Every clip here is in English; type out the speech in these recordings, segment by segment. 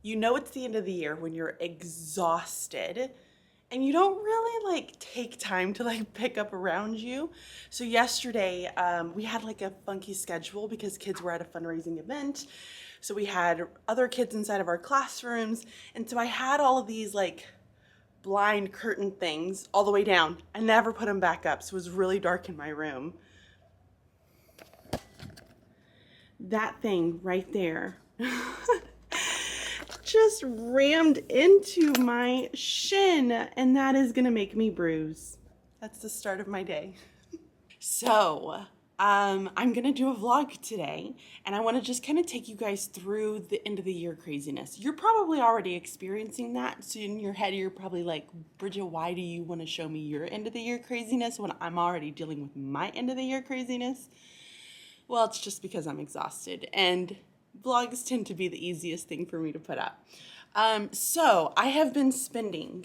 You know it's the end of the year when you're exhausted and you don't really like take time to like pick up around you. So yesterday we had like a funky schedule because kids were at a fundraising event. So we had other kids inside of our classrooms. And so I had all of these like blind curtain things all the way down. I never put them back up. So it was really dark in my room. That thing right there just rammed into my shin, and that is gonna make me bruise. That's the start of my day. So, I'm gonna do a vlog today, and I wanna just kind of take you guys through the end of the year craziness. You're probably already experiencing that, so in your head you're probably like, Bridget, why do you wanna show me your end of the year craziness when I'm already dealing with my end of the year craziness? Well, it's just because I'm exhausted, and vlogs tend to be the easiest thing for me to put up. So I have been spending,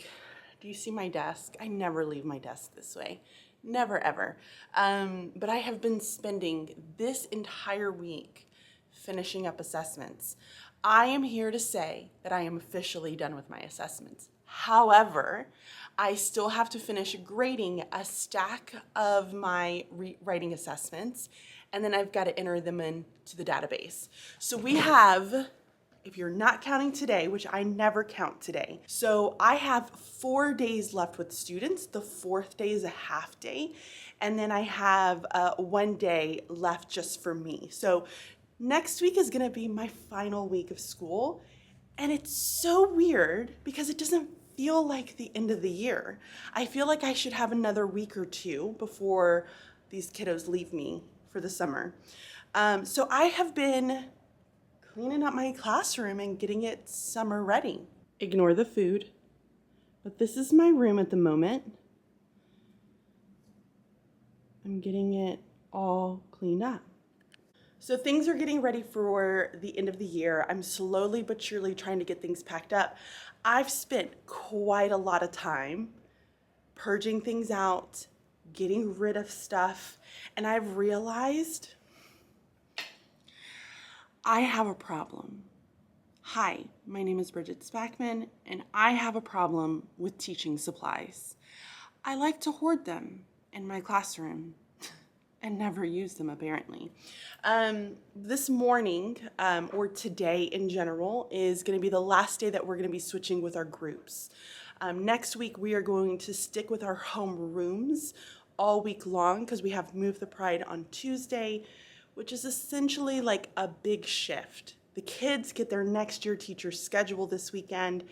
do you see my desk? I never leave my desk this way. Never, ever. But I have been spending this entire week finishing up assessments. I am here to say that I am officially done with my assessments. However, I still have to finish grading a stack of my writing assessments, and then I've got to enter them into the database. So we have, if you're not counting today, which I never count today, so I have 4 days left with students. The 4th day is a half day, and then I have 1 day left just for me. So next week is gonna be my final week of school, and it's so weird because it doesn't feel like the end of the year. I feel like I should have another week or two before these kiddos leave me for the summer. So I have been cleaning up my classroom and getting it summer ready. Ignore the food, but this is my room at the moment. I'm getting it all cleaned up. So things are getting ready for the end of the year. I'm slowly but surely trying to get things packed up. I've spent quite a lot of time purging things out, getting rid of stuff, and I've realized I have a problem. Hi, my name is Bridget Spackman, and I have a problem with teaching supplies. I like to hoard them in my classroom and never use them, apparently. This morning, or today in general, is gonna be the last day that we're gonna be switching with our groups. Next week, we are going to stick with our home rooms all week long because we have Move the Pride on Tuesday, which is essentially like a big shift. The kids get their next year teacher schedule this weekend,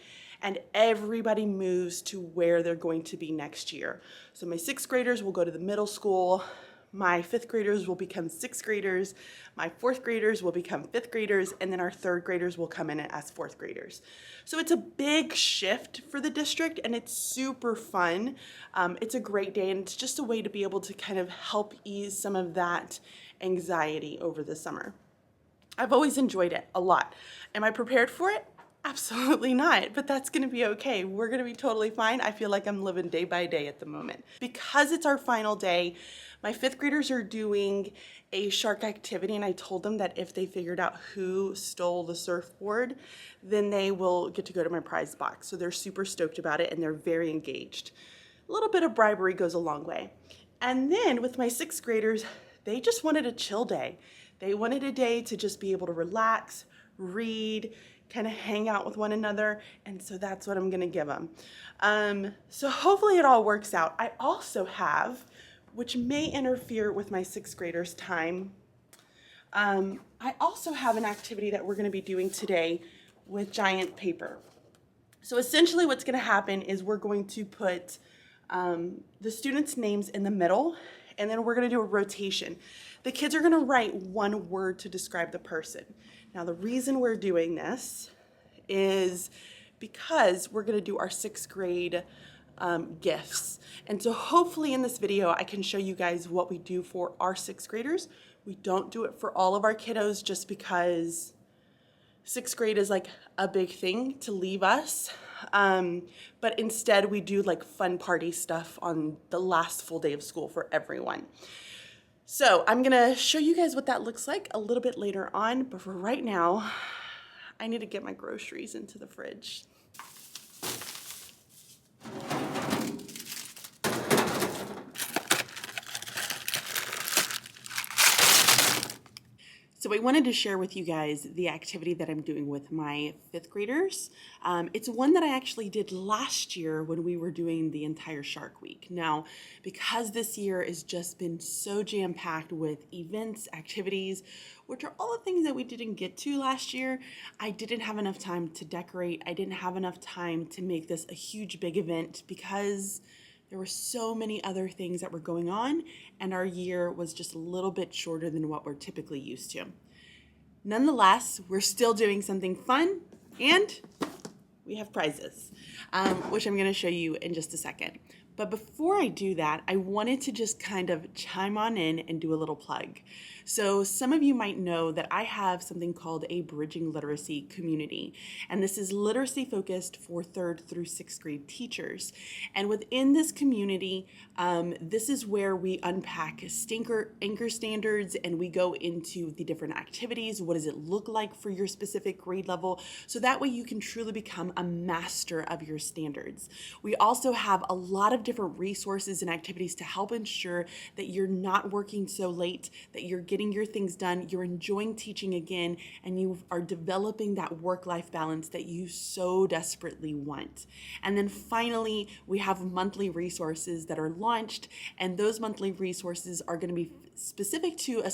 and everybody moves to where they're going to be next year. So my 6th graders will go to the middle school, my 5th graders will become 6th graders, my 4th graders will become 5th graders, and then our 3rd graders will come in as 4th graders. So it's a big shift for the district, and it's super fun. It's a great day, and it's just a way to be able to kind of help ease some of that anxiety over the summer. I've always enjoyed it a lot. Am I prepared for it? Absolutely not, but that's gonna be okay. We're gonna be totally fine. I feel like I'm living day by day at the moment. Because it's our final day, my 5th graders are doing a shark activity, and I told them that if they figured out who stole the surfboard, then they will get to go to my prize box. So they're super stoked about it, and they're very engaged. A little bit of bribery goes a long way. And then with my 6th graders, they just wanted a chill day. They wanted a day to just be able to relax, read, kind of hang out with one another, and so that's what I'm gonna give them. So hopefully it all works out. I also have, which may interfere with my 6th graders' time, I also have an activity that we're gonna be doing today with giant paper. So essentially what's gonna happen is we're going to put the students' names in the middle, and then we're gonna do a rotation. The kids are gonna write one word to describe the person. Now the reason we're doing this is because we're gonna do our 6th grade gifts. And so hopefully in this video, I can show you guys what we do for our 6th graders. We don't do it for all of our kiddos just because 6th grade is like a big thing to leave us. But instead we do like fun party stuff on the last full day of school for everyone. So I'm gonna show you guys what that looks like a little bit later on, but for right now, I need to get my groceries into the fridge. So I wanted to share with you guys the activity that I'm doing with my 5th graders. It's one that I actually did last year when we were doing the entire Shark Week. Now, because this year has just been so jam-packed with events, activities, which are all the things that we didn't get to last year, I didn't have enough time to decorate. I didn't have enough time to make this a huge, big event because there were so many other things that were going on, and our year was just a little bit shorter than what we're typically used to. Nonetheless, we're still doing something fun, and we have prizes, which I'm going to show you in just a second. But before I do that, I wanted to just kind of chime on in and do a little plug. So some of you might know that I have something called a Bridging Literacy community, and this is literacy focused for 3rd through 6th grade teachers. And within this community, this is where we unpack anchor standards, and we go into the different activities. What does it look like for your specific grade level? So that way you can truly become a master of your standards. We also have a lot of different resources and activities to help ensure that you're not working so late, that you're getting your things done, you're enjoying teaching again, and you are developing that work-life balance that you so desperately want. And then finally, we have monthly resources that are launched, and those monthly resources are going to be specific to a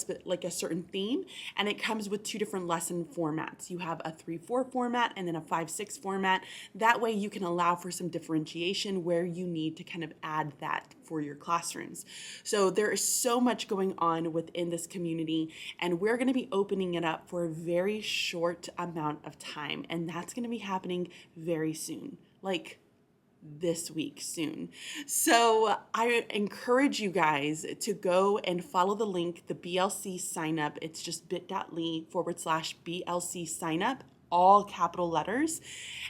certain theme, and it comes with 2 different lesson formats. You have a 3-4 format and then a 5-6 format. That way you can allow for some differentiation where you need to kind of add that for your classrooms. So there is so much going on within this community, and we're going to be opening it up for a very short amount of time, and that's going to be happening very soon, like this week soon. So I encourage you guys to go and follow the link, the BLC sign up. It's just bit.ly/BLC sign up, all capital letters,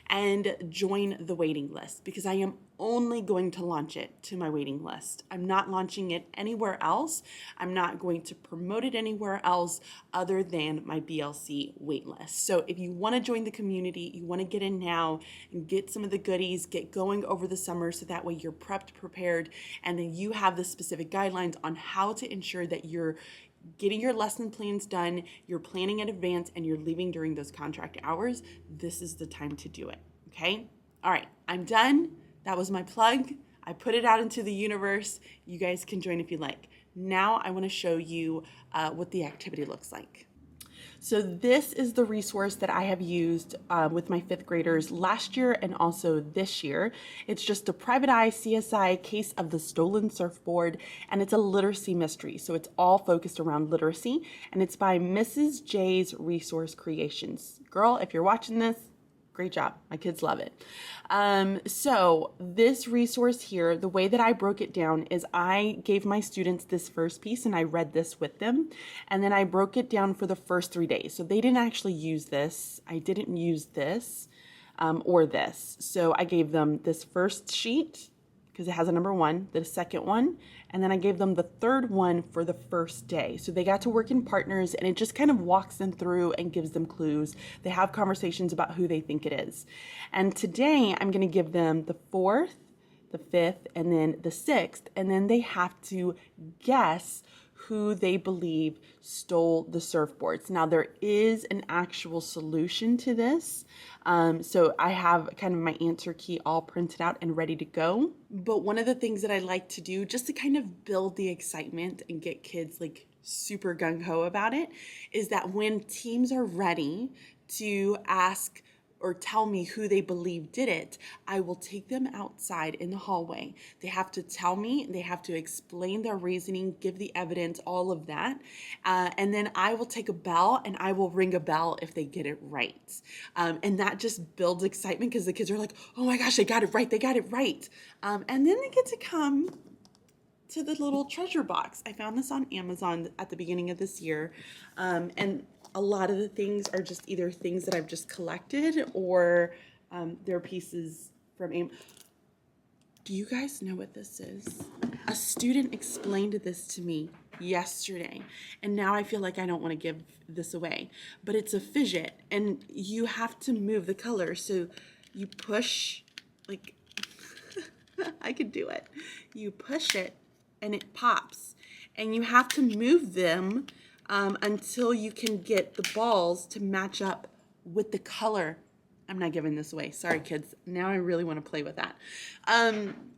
and join the waiting list, because I am only going to launch it to my waiting list. I'm not launching it anywhere else. I'm not going to promote it anywhere else other than my BLC wait list. So if you want to join the community, you want to get in now and get some of the goodies, get going over the summer, so that way you're prepped, prepared, and then you have the specific guidelines on how to ensure that you're getting your lesson plans done, you're planning in advance, and you're leaving during those contract hours. This is the time to do it, okay? All right, I'm done. That was my plug. I put it out into the universe. You guys can join if you like. Now I want to show you what the activity looks like. So this is the resource that I have used with my 5th graders last year and also this year. It's just a private eye CSI case of the stolen surfboard, and it's a literacy mystery. So it's all focused around literacy, and it's by Mrs. J's Resource Creations. Girl, if you're watching this, great job. My kids love it. So this resource here, the way that I broke it down is I gave my students this first piece and I read this with them. And then I broke it down for the first 3 days. So they didn't actually use this. I didn't use this or this. So I gave them this first sheet because it has a number 1, the second one, and then I gave them the third one for the first day. So they got to work in partners, and it just kind of walks them through and gives them clues. They have conversations about who they think it is. And today I'm going to give them the 4th, the 5th, and then the 6th, and then they have to guess who they believe stole the surfboards. Now there is an actual solution to this. So I have kind of my answer key all printed out and ready to go. But one of the things that I like to do just to kind of build the excitement and get kids like super gung-ho about it is that when teams are ready to ask or tell me who they believe did it, I will take them outside in the hallway. They have to tell me, they have to explain their reasoning, give the evidence, all of that. And then I will take a bell and I will ring a bell if they get it right. And that just builds excitement because the kids are like, oh my gosh, they got it right, they got it right. And then they get to come to the little treasure box. I found this on Amazon at the beginning of this year. And a lot of the things are just either things that I've just collected or they're pieces from Amazon. Do you guys know what this is? A student explained this to me yesterday, and now I feel like I don't want to give this away, but it's a fidget, and you have to move the color. So you push, like, I could do it. You push it and it pops, and you have to move them until you can get the balls to match up with the color. I'm not giving this away. Sorry, kids. Now I really want to play with that.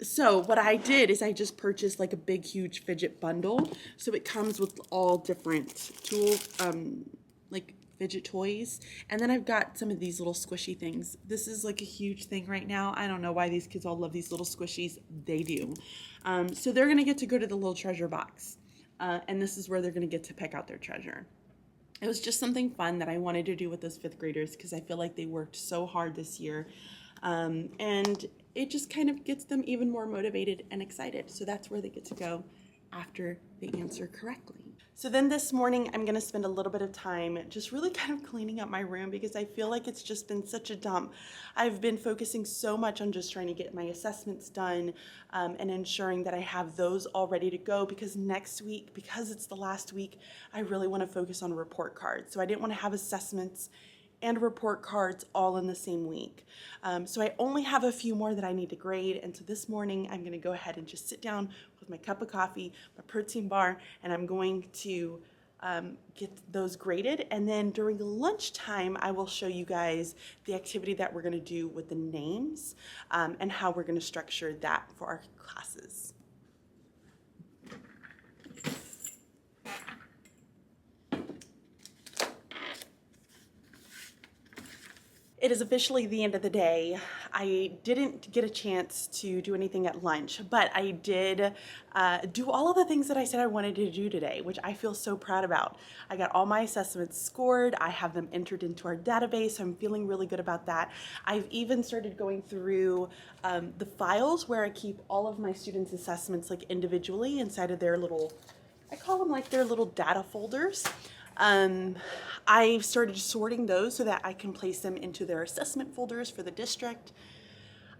So what I did is I just purchased like a big, huge fidget bundle. So it comes with all different tools, like fidget toys. And then I've got some of these little squishy things. This is like a huge thing right now. I don't know why these kids all love these little squishies. They do. So they're going to get to go to the little treasure box. And this is where they're going to get to pick out their treasure. It was just something fun that I wanted to do with those fifth graders because I feel like they worked so hard this year. And it just kind of gets them even more motivated and excited. So that's where they get to go after they answer correctly. So then this morning, I'm gonna spend a little bit of time just really kind of cleaning up my room because I feel like it's just been such a dump. I've been focusing so much on just trying to get my assessments done and ensuring that I have those all ready to go because next week, because it's the last week, I really wanna focus on report cards. So I didn't wanna have assessments and report cards all in the same week. So I only have a few more that I need to grade, and so this morning I'm gonna go ahead and just sit down with my cup of coffee, my protein bar, and I'm going to get those graded, and then during lunchtime I will show you guys the activity that we're gonna do with the names and how we're gonna structure that for our classes. It is officially the end of the day. I didn't get a chance to do anything at lunch, but I did do all of the things that I said I wanted to do today, which I feel so proud about. I got all my assessments scored. I have them entered into our database, so I'm feeling really good about that. I've even started going through the files where I keep all of my students' assessments like individually inside of their little, I call them like their little data folders. I've started sorting those so that I can place them into their assessment folders for the district.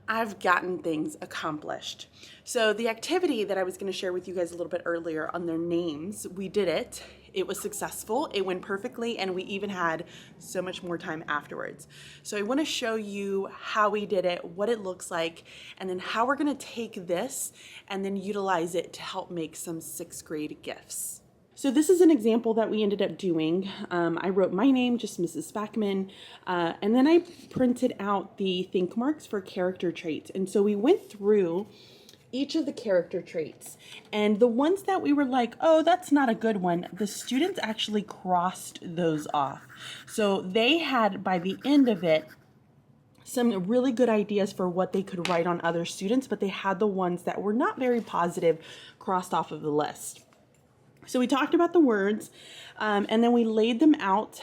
I've gotten things accomplished. So the activity that I was going to share with you guys a little bit earlier on their names, we did it. It was successful. It went perfectly, and we even had so much more time afterwards. So I want to show you how we did it, what it looks like, and then how we're going to take this and then utilize it to help make some sixth grade gifts. So this is an example that we ended up doing. I wrote my name, just Mrs. Spackman, and then I printed out the think marks for character traits. And so we went through each of the character traits, and the ones that we were like, oh, that's not a good one, the students actually crossed those off. So they had, by the end of it, some really good ideas for what they could write on other students, but they had the ones that were not very positive crossed off of the list. So we talked about the words, and then we laid them out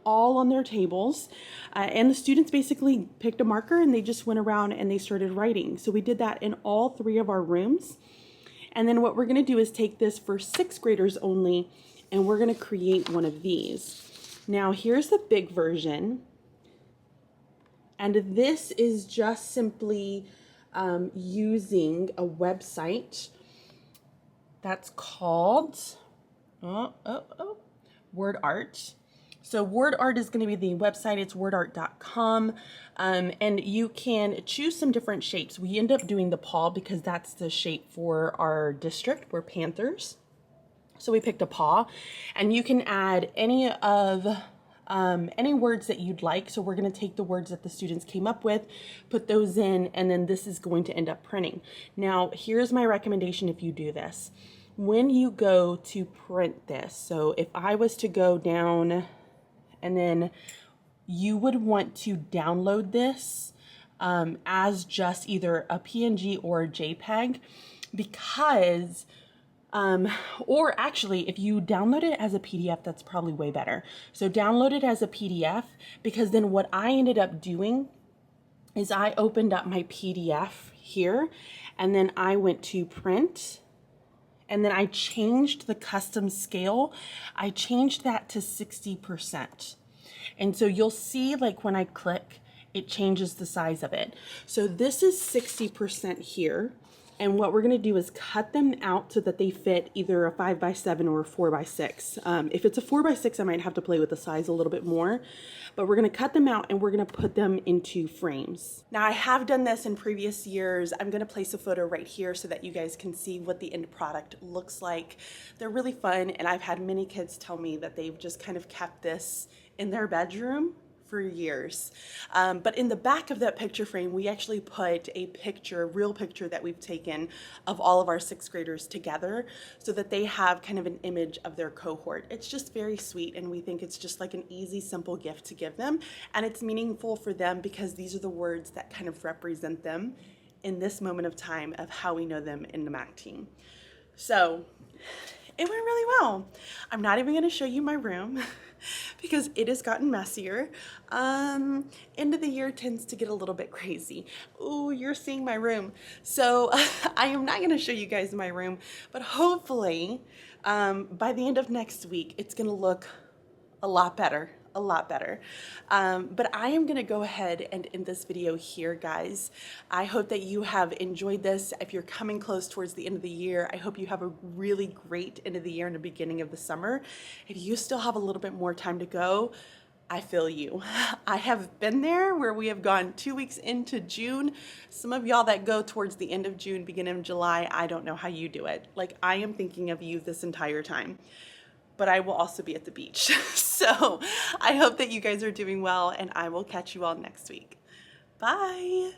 all on their tables, and the students basically picked a marker and they just went around and they started writing. So we did that in all three of our rooms. And then what we're going to do is take this for sixth graders only, and we're going to create one of these. Now here's the big version, and this is just simply using a website that's called Word Art. So Word Art is going to be the website. It's wordart.com, and you can choose some different shapes. We end up doing the paw because that's the shape for our district. We're Panthers, so we picked a paw, and you can add any of any words that you'd like. So we're going to take the words that the students came up with, put those in, and then this is going to end up printing. Now, here's my recommendation if you do this. When you go to print this, so if I was to go down, and then you would want to download this as just either a PNG or a JPEG, because or actually, if you download it as a PDF, that's probably way better. So download it as a PDF, because then what I ended up doing is I opened up my PDF here, and then I went to print, and then I changed the custom scale. I changed that to 60%. And so you'll see, like when I click, it changes the size of it. So this is 60% here. And what we're gonna do is cut them out so that they fit either a 5x7 or a 4x6. If it's a 4x6, I might have to play with the size a little bit more, but we're gonna cut them out and we're gonna put them into frames. Now I have done this in previous years. I'm gonna place a photo right here so that you guys can see what the end product looks like. They're really fun, and I've had many kids tell me that they've just kind of kept this in their bedroom for years. But in the back of that picture frame, we actually put a picture, a real picture that we've taken of all of our 6th graders together so that they have kind of an image of their cohort. It's just very sweet, and we think it's just like an easy, simple gift to give them. And it's meaningful for them because these are the words that kind of represent them in this moment of time of how we know them in the MAC team. So it went really well. I'm not even gonna show you my room because it has gotten messier. End of the year tends to get a little bit crazy. Ooh, you're seeing my room. So I am not gonna show you guys my room, but hopefully by the end of next week, it's gonna look a lot better. But I am gonna go ahead and end this video here, guys. I hope that you have enjoyed this. If you're coming close towards the end of the year, I hope you have a really great end of the year and the beginning of the summer. If you still have a little bit more time to go, I feel you. I have been there where we have gone 2 weeks into June. Some of y'all that go towards the end of June, beginning of July, I don't know how you do it. Like, I am thinking of you this entire time. But I will also be at the beach. So I hope that you guys are doing well, and I will catch you all next week. Bye.